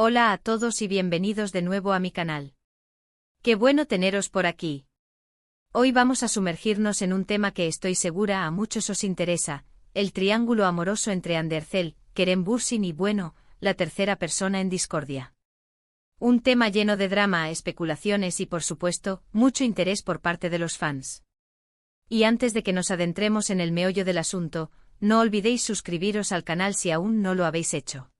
Hola a todos y bienvenidos de nuevo a mi canal. Qué bueno teneros por aquí. Hoy vamos a sumergirnos en un tema que estoy segura a muchos os interesa, el triángulo amoroso entre Andercel, Kerem Bürsin y bueno, la tercera persona en discordia. Un tema lleno de drama, especulaciones y por supuesto, mucho interés por parte de los fans. Y antes de que nos adentremos en el meollo del asunto, no olvidéis suscribiros al canal si aún no lo habéis hecho.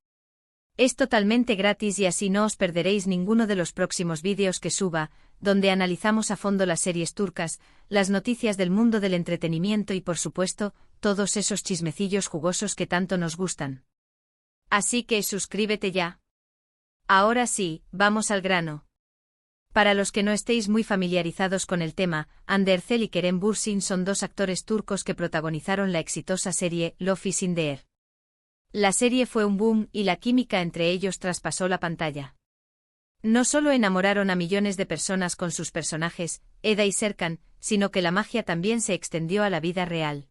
Es totalmente gratis y así no os perderéis ninguno de los próximos vídeos que suba, donde analizamos a fondo las series turcas, las noticias del mundo del entretenimiento y por supuesto, todos esos chismecillos jugosos que tanto nos gustan. Así que suscríbete ya. Ahora sí, vamos al grano. Para los que no estéis muy familiarizados con el tema, Andercel y Kerem Bürsin son dos actores turcos que protagonizaron la exitosa serie Love is in the Air. La serie fue un boom y la química entre ellos traspasó la pantalla. No solo enamoraron a millones de personas con sus personajes, Eda y Serkan, sino que la magia también se extendió a la vida real.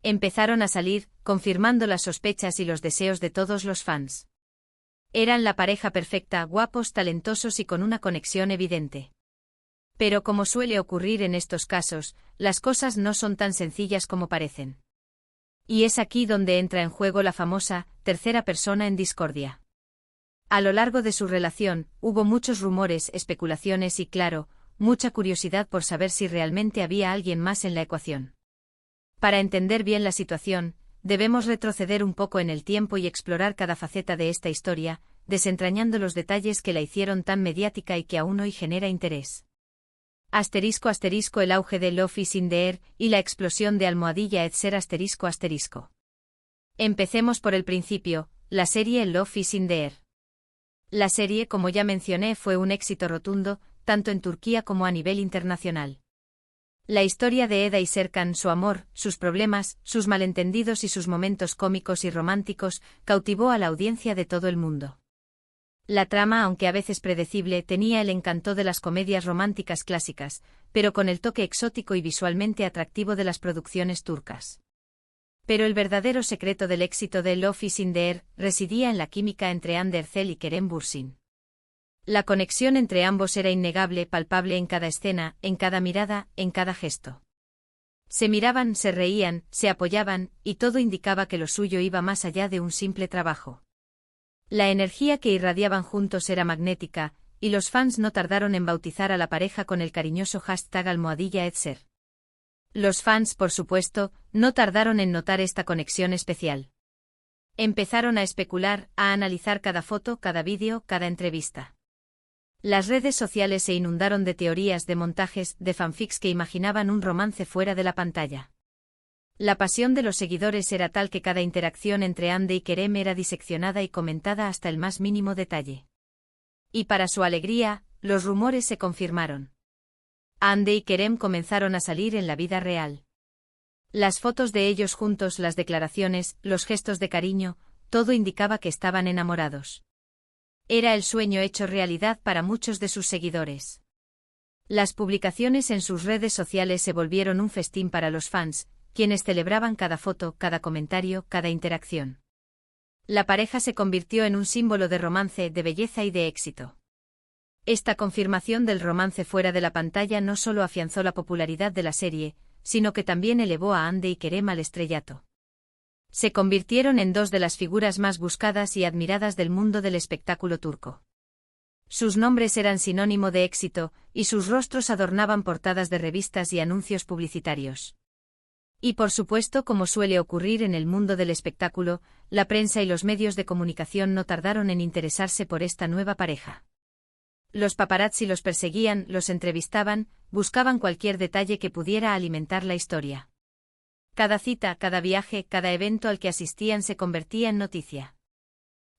Empezaron a salir, confirmando las sospechas y los deseos de todos los fans. Eran la pareja perfecta, guapos, talentosos y con una conexión evidente. Pero como suele ocurrir en estos casos, las cosas no son tan sencillas como parecen. Y es aquí donde entra en juego la famosa tercera persona en discordia. A lo largo de su relación, hubo muchos rumores, especulaciones y claro, mucha curiosidad por saber si realmente había alguien más en la ecuación. Para entender bien la situación, debemos retroceder un poco en el tiempo y explorar cada faceta de esta historia, desentrañando los detalles que la hicieron tan mediática y que aún hoy genera interés. *** El auge de Love is in the Air y la explosión de Almohadilla Etser ***. Empecemos por el principio, la serie Love is in the Air. La serie, como ya mencioné, fue un éxito rotundo, tanto en Turquía como a nivel internacional. La historia de Eda y Serkan, su amor, sus problemas, sus malentendidos y sus momentos cómicos y románticos, cautivó a la audiencia de todo el mundo. La trama, aunque a veces predecible, tenía el encanto de las comedias románticas clásicas, pero con el toque exótico y visualmente atractivo de las producciones turcas. Pero el verdadero secreto del éxito de Love is in the Air residía en la química entre Andercel y Kerem Bürsin. La conexión entre ambos era innegable, palpable en cada escena, en cada mirada, en cada gesto. Se miraban, se reían, se apoyaban, y todo indicaba que lo suyo iba más allá de un simple trabajo. La energía que irradiaban juntos era magnética, y los fans no tardaron en bautizar a la pareja con el cariñoso hashtag Almohadilla Etser. Los fans, por supuesto, no tardaron en notar esta conexión especial. Empezaron a especular, a analizar cada foto, cada vídeo, cada entrevista. Las redes sociales se inundaron de teorías, de montajes, de fanfics que imaginaban un romance fuera de la pantalla. La pasión de los seguidores era tal que cada interacción entre Ande y Kerem era diseccionada y comentada hasta el más mínimo detalle. Y para su alegría, los rumores se confirmaron. Ande y Kerem comenzaron a salir en la vida real. Las fotos de ellos juntos, las declaraciones, los gestos de cariño, todo indicaba que estaban enamorados. Era el sueño hecho realidad para muchos de sus seguidores. Las publicaciones en sus redes sociales se volvieron un festín para los fans, quienes celebraban cada foto, cada comentario, cada interacción. La pareja se convirtió en un símbolo de romance, de belleza y de éxito. Esta confirmación del romance fuera de la pantalla no solo afianzó la popularidad de la serie, sino que también elevó a Ande y Kerem al estrellato. Se convirtieron en dos de las figuras más buscadas y admiradas del mundo del espectáculo turco. Sus nombres eran sinónimo de éxito, y sus rostros adornaban portadas de revistas y anuncios publicitarios. Y por supuesto, como suele ocurrir en el mundo del espectáculo, la prensa y los medios de comunicación no tardaron en interesarse por esta nueva pareja. Los paparazzi los perseguían, los entrevistaban, buscaban cualquier detalle que pudiera alimentar la historia. Cada cita, cada viaje, cada evento al que asistían se convertía en noticia.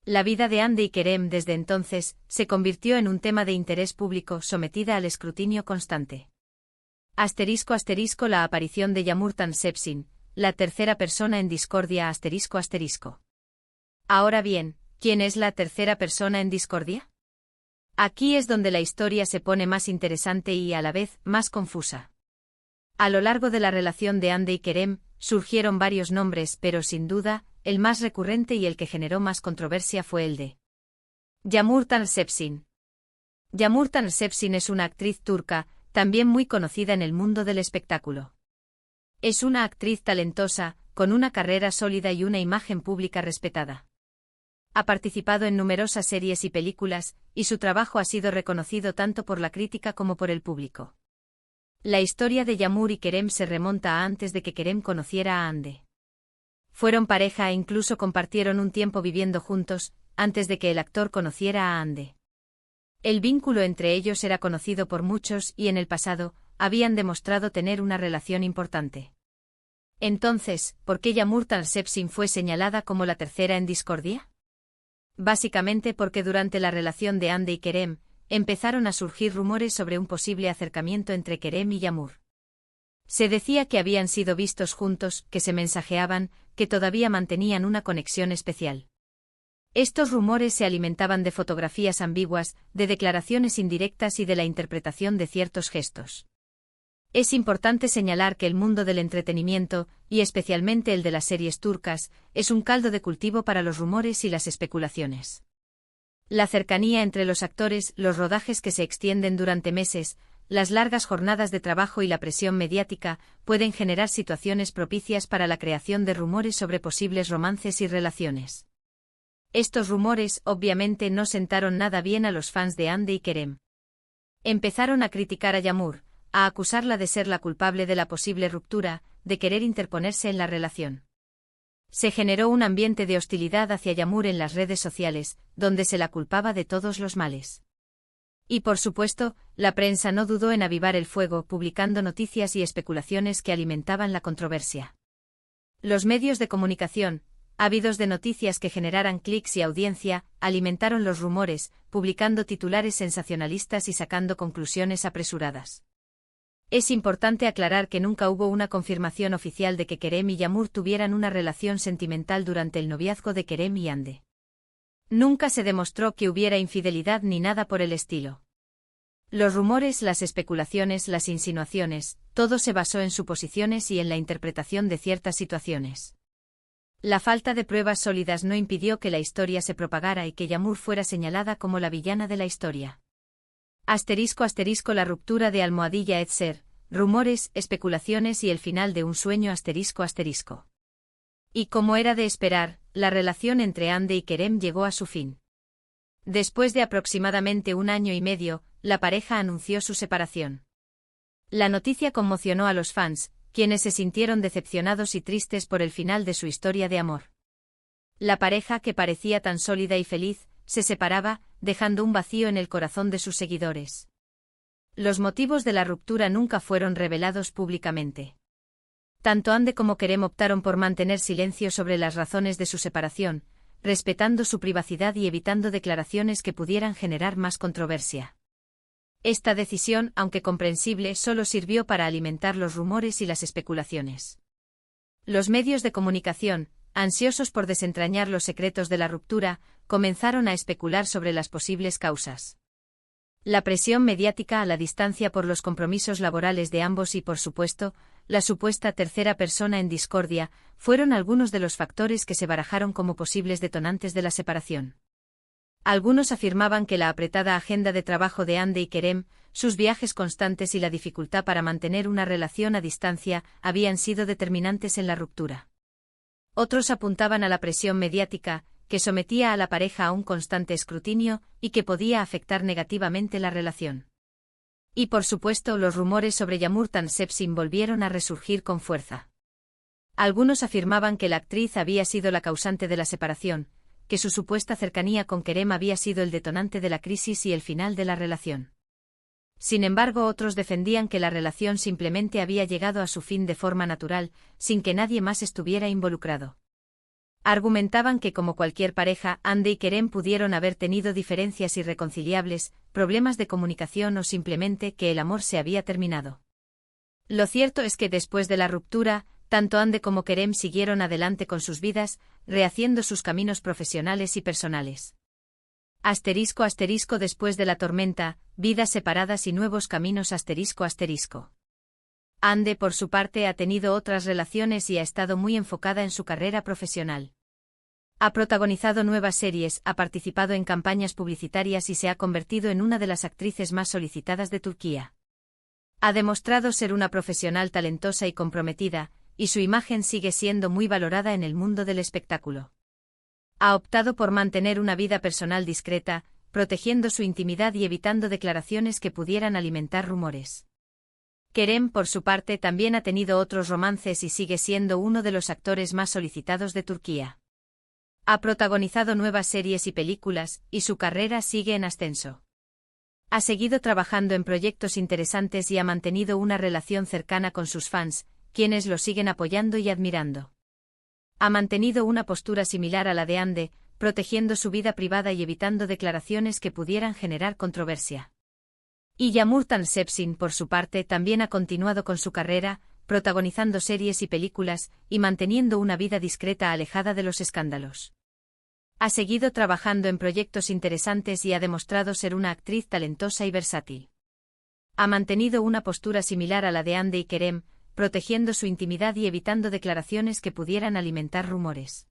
La vida de Ande y Kerem desde entonces se convirtió en un tema de interés público sometida al escrutinio constante. *** La aparición de Yamurtan Sepsin, la tercera persona en discordia ***. Ahora bien, ¿quién es la tercera persona en discordia? Aquí es donde la historia se pone más interesante y a la vez más confusa. A lo largo de la relación de Ande y Kerem, surgieron varios nombres, pero sin duda, el más recurrente y el que generó más controversia fue el de Yağmur Tanseepsin. Yağmur Tanseepsin es una actriz turca, también muy conocida en el mundo del espectáculo. Es una actriz talentosa, con una carrera sólida y una imagen pública respetada. Ha participado en numerosas series y películas, y su trabajo ha sido reconocido tanto por la crítica como por el público. La historia de Yağmur y Kerem se remonta a antes de que Kerem conociera a Hande. Fueron pareja e incluso compartieron un tiempo viviendo juntos, antes de que el actor conociera a Hande. El vínculo entre ellos era conocido por muchos y en el pasado, habían demostrado tener una relación importante. Entonces, ¿por qué Yağmur Tanseepsin fue señalada como la tercera en discordia? Básicamente porque durante la relación de Hande y Kerem, empezaron a surgir rumores sobre un posible acercamiento entre Kerem y Yağmur. Se decía que habían sido vistos juntos, que se mensajeaban, que todavía mantenían una conexión especial. Estos rumores se alimentaban de fotografías ambiguas, de declaraciones indirectas y de la interpretación de ciertos gestos. Es importante señalar que el mundo del entretenimiento, y especialmente el de las series turcas, es un caldo de cultivo para los rumores y las especulaciones. La cercanía entre los actores, los rodajes que se extienden durante meses, las largas jornadas de trabajo y la presión mediática pueden generar situaciones propicias para la creación de rumores sobre posibles romances y relaciones. Estos rumores, obviamente, no sentaron nada bien a los fans de Hande y Kerem. Empezaron a criticar a Yağmur, a acusarla de ser la culpable de la posible ruptura, de querer interponerse en la relación. Se generó un ambiente de hostilidad hacia Yağmur en las redes sociales, donde se la culpaba de todos los males. Y por supuesto, la prensa no dudó en avivar el fuego, publicando noticias y especulaciones que alimentaban la controversia. Los medios de comunicación, ávidos de noticias que generaran clics y audiencia, alimentaron los rumores, publicando titulares sensacionalistas y sacando conclusiones apresuradas. Es importante aclarar que nunca hubo una confirmación oficial de que Kerem y Yağmur tuvieran una relación sentimental durante el noviazgo de Kerem y Hande. Nunca se demostró que hubiera infidelidad ni nada por el estilo. Los rumores, las especulaciones, las insinuaciones, todo se basó en suposiciones y en la interpretación de ciertas situaciones. La falta de pruebas sólidas no impidió que la historia se propagara y que Yağmur fuera señalada como la villana de la historia. *** La ruptura de Almohadilla Etser, rumores, especulaciones y el final de un sueño ***. Y como era de esperar, la relación entre Hande y Kerem llegó a su fin. Después de aproximadamente 1 año y medio, la pareja anunció su separación. La noticia conmocionó a los fans, quienes se sintieron decepcionados y tristes por el final de su historia de amor. La pareja, que parecía tan sólida y feliz, se separaba, dejando un vacío en el corazón de sus seguidores. Los motivos de la ruptura nunca fueron revelados públicamente. Tanto Hande como Kerem optaron por mantener silencio sobre las razones de su separación, respetando su privacidad y evitando declaraciones que pudieran generar más controversia. Esta decisión, aunque comprensible, solo sirvió para alimentar los rumores y las especulaciones. Los medios de comunicación, ansiosos por desentrañar los secretos de la ruptura, comenzaron a especular sobre las posibles causas. La presión mediática a la distancia por los compromisos laborales de ambos y, por supuesto, la supuesta tercera persona en discordia, fueron algunos de los factores que se barajaron como posibles detonantes de la separación. Algunos afirmaban que la apretada agenda de trabajo de Hande y Kerem, sus viajes constantes y la dificultad para mantener una relación a distancia habían sido determinantes en la ruptura. Otros apuntaban a la presión mediática, que sometía a la pareja a un constante escrutinio y que podía afectar negativamente la relación. Y por supuesto, los rumores sobre Yağmur Tanseepsin volvieron a resurgir con fuerza. Algunos afirmaban que la actriz había sido la causante de la separación, que su supuesta cercanía con Kerem había sido el detonante de la crisis y el final de la relación. Sin embargo, otros defendían que la relación simplemente había llegado a su fin de forma natural, sin que nadie más estuviera involucrado. Argumentaban que, como cualquier pareja, Hande y Kerem pudieron haber tenido diferencias irreconciliables, problemas de comunicación o simplemente que el amor se había terminado. Lo cierto es que después de la ruptura, tanto Hande como Kerem siguieron adelante con sus vidas, rehaciendo sus caminos profesionales y personales. *** Después de la tormenta, vidas separadas y nuevos caminos ***. Hande, por su parte, ha tenido otras relaciones y ha estado muy enfocada en su carrera profesional. Ha protagonizado nuevas series, ha participado en campañas publicitarias y se ha convertido en una de las actrices más solicitadas de Turquía. Ha demostrado ser una profesional talentosa y comprometida, y su imagen sigue siendo muy valorada en el mundo del espectáculo. Ha optado por mantener una vida personal discreta, protegiendo su intimidad y evitando declaraciones que pudieran alimentar rumores. Kerem, por su parte, también ha tenido otros romances y sigue siendo uno de los actores más solicitados de Turquía. Ha protagonizado nuevas series y películas, y su carrera sigue en ascenso. Ha seguido trabajando en proyectos interesantes y ha mantenido una relación cercana con sus fans, quienes lo siguen apoyando y admirando. Ha mantenido una postura similar a la de Hande, protegiendo su vida privada y evitando declaraciones que pudieran generar controversia. Y Yağmur Tanseversin, por su parte, también ha continuado con su carrera, protagonizando series y películas, y manteniendo una vida discreta alejada de los escándalos. Ha seguido trabajando en proyectos interesantes y ha demostrado ser una actriz talentosa y versátil. Ha mantenido una postura similar a la de Hande y Kerem, protegiendo su intimidad y evitando declaraciones que pudieran alimentar rumores.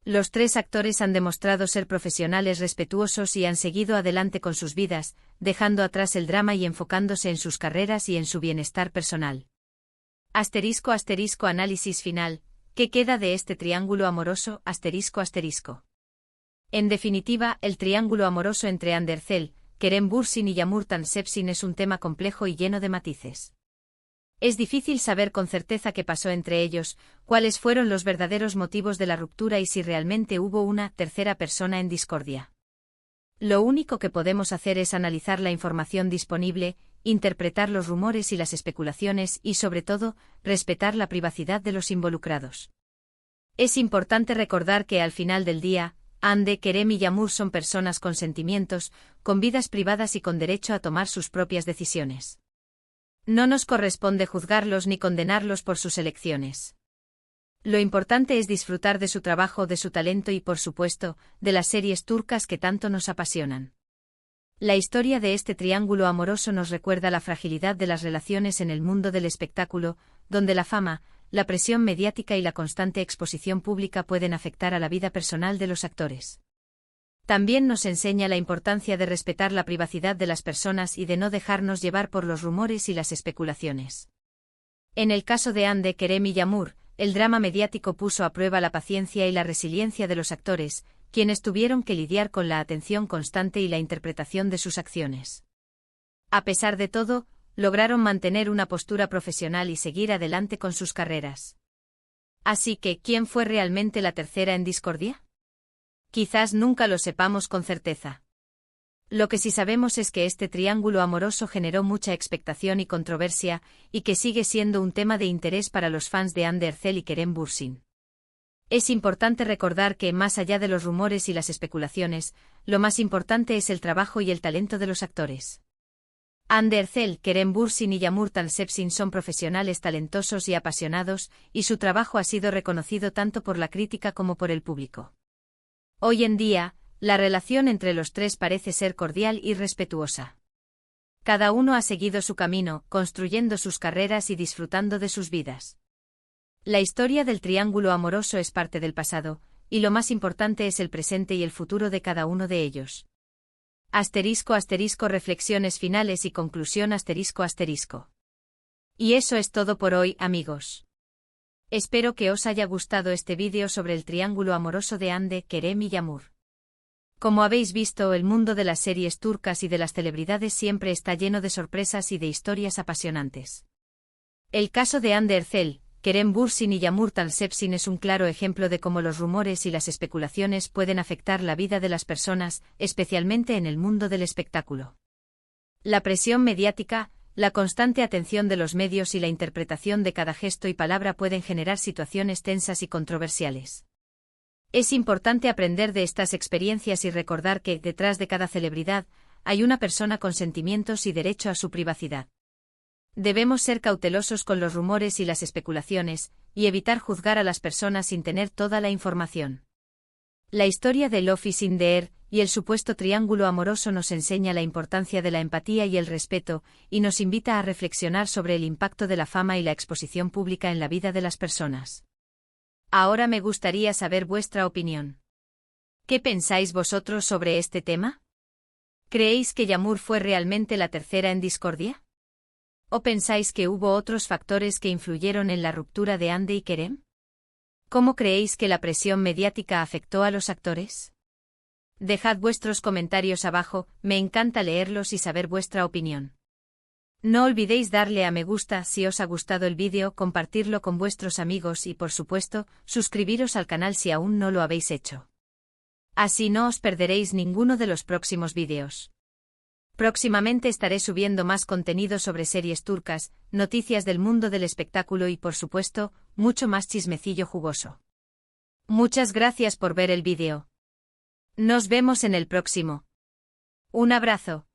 Los tres actores han demostrado ser profesionales respetuosos y han seguido adelante con sus vidas, dejando atrás el drama y enfocándose en sus carreras y en su bienestar personal. *** Análisis final. ¿Qué queda de este triángulo amoroso? ***. En definitiva, el triángulo amoroso entre Hande Erçel, Kerem Bürsin y Yağmur Tanseversin es un tema complejo y lleno de matices. Es difícil saber con certeza qué pasó entre ellos, cuáles fueron los verdaderos motivos de la ruptura y si realmente hubo una tercera persona en discordia. Lo único que podemos hacer es analizar la información disponible, interpretar los rumores y las especulaciones y, sobre todo, respetar la privacidad de los involucrados. Es importante recordar que al final del día, Hande, Kerem y Yağmur son personas con sentimientos, con vidas privadas y con derecho a tomar sus propias decisiones. No nos corresponde juzgarlos ni condenarlos por sus elecciones. Lo importante es disfrutar de su trabajo, de su talento y, por supuesto, de las series turcas que tanto nos apasionan. La historia de este triángulo amoroso nos recuerda la fragilidad de las relaciones en el mundo del espectáculo, donde la fama, la presión mediática y la constante exposición pública pueden afectar a la vida personal de los actores. También nos enseña la importancia de respetar la privacidad de las personas y de no dejarnos llevar por los rumores y las especulaciones. En el caso de Hande, Kerem y Yağmur, el drama mediático puso a prueba la paciencia y la resiliencia de los actores, quienes tuvieron que lidiar con la atención constante y la interpretación de sus acciones. A pesar de todo, lograron mantener una postura profesional y seguir adelante con sus carreras. Así que, ¿quién fue realmente la tercera en discordia? Quizás nunca lo sepamos con certeza. Lo que sí sabemos es que este triángulo amoroso generó mucha expectación y controversia, y que sigue siendo un tema de interés para los fans de Hande Erçel y Kerem Bürsin. Es importante recordar que, más allá de los rumores y las especulaciones, lo más importante es el trabajo y el talento de los actores. Hande Erçel, Kerem Bürsin y Yağmur Tanseversin son profesionales talentosos y apasionados, y su trabajo ha sido reconocido tanto por la crítica como por el público. Hoy en día, la relación entre los tres parece ser cordial y respetuosa. Cada uno ha seguido su camino, construyendo sus carreras y disfrutando de sus vidas. La historia del triángulo amoroso es parte del pasado, y lo más importante es el presente y el futuro de cada uno de ellos. ***, reflexiones finales y conclusión ***. Y eso es todo por hoy, amigos. Espero que os haya gustado este vídeo sobre el triángulo amoroso de Hande, Kerem y Yağmur. Como habéis visto, el mundo de las series turcas y de las celebridades siempre está lleno de sorpresas y de historias apasionantes. El caso de Hande Erçel, Kerem Bürsin y Yağmur Tanseversin es un claro ejemplo de cómo los rumores y las especulaciones pueden afectar la vida de las personas, especialmente en el mundo del espectáculo. La presión mediática, la constante atención de los medios y la interpretación de cada gesto y palabra pueden generar situaciones tensas y controversiales. Es importante aprender de estas experiencias y recordar que, detrás de cada celebridad, hay una persona con sentimientos y derecho a su privacidad. Debemos ser cautelosos con los rumores y las especulaciones, y evitar juzgar a las personas sin tener toda la información. La historia de Love is in the Air y el supuesto triángulo amoroso nos enseña la importancia de la empatía y el respeto, y nos invita a reflexionar sobre el impacto de la fama y la exposición pública en la vida de las personas. Ahora me gustaría saber vuestra opinión. ¿Qué pensáis vosotros sobre este tema? ¿Creéis que Yağmur fue realmente la tercera en discordia? ¿O pensáis que hubo otros factores que influyeron en la ruptura de Hande y Kerem? ¿Cómo creéis que la presión mediática afectó a los actores? Dejad vuestros comentarios abajo, me encanta leerlos y saber vuestra opinión. No olvidéis darle a me gusta si os ha gustado el vídeo, compartirlo con vuestros amigos y por supuesto, suscribiros al canal si aún no lo habéis hecho. Así no os perderéis ninguno de los próximos vídeos. Próximamente estaré subiendo más contenido sobre series turcas, noticias del mundo del espectáculo y por supuesto, mucho más chismecillo jugoso. Muchas gracias por ver el vídeo. Nos vemos en el próximo. Un abrazo.